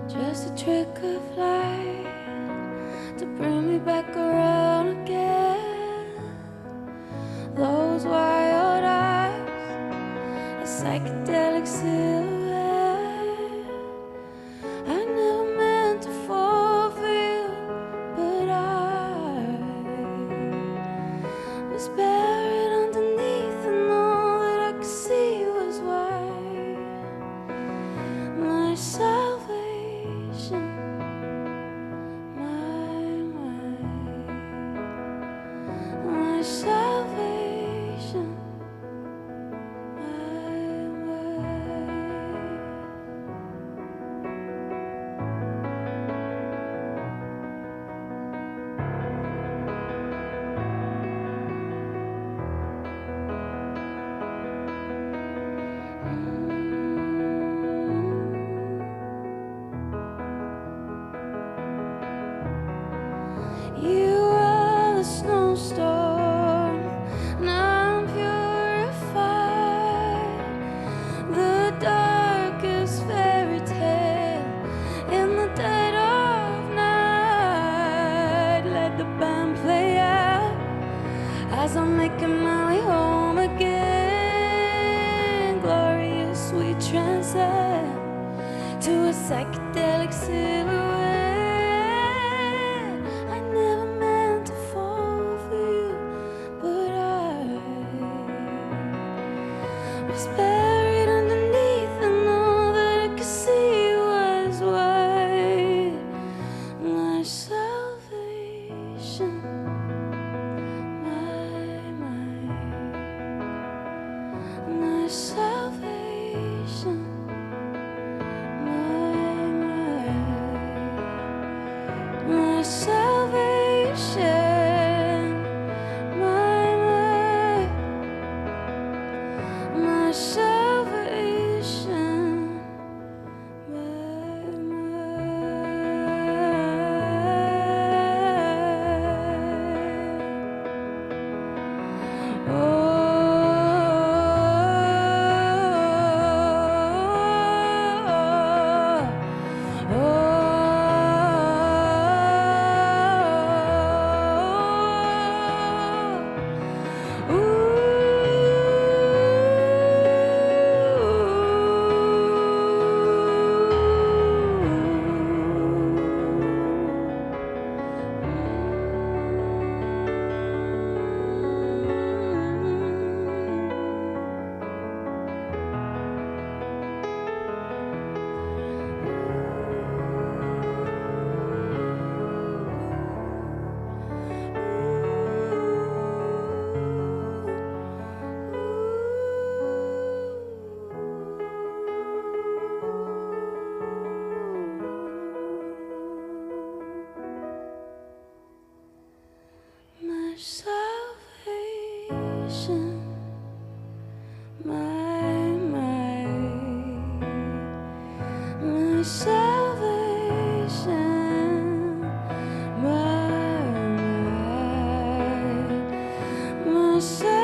Just a trick of light to bring me back around again. Those wild eyes, a psychedelic silhouette. I never meant to fall for you, but I was buried underneath, and all that I could see was white. My salvation, my salvation, you are the snowstorm, and I'm purified. The darkest fairy tale in the dead of night. Let the band play out as I'm making my way home again. Glorious, we transcend to a psychedelic silhouette. I never meant to fall for you, but I was buried underneath, and all that I could see was white. My salvation, my salvation. My salvation, my salvation, my salvation, my salvation, my salvation.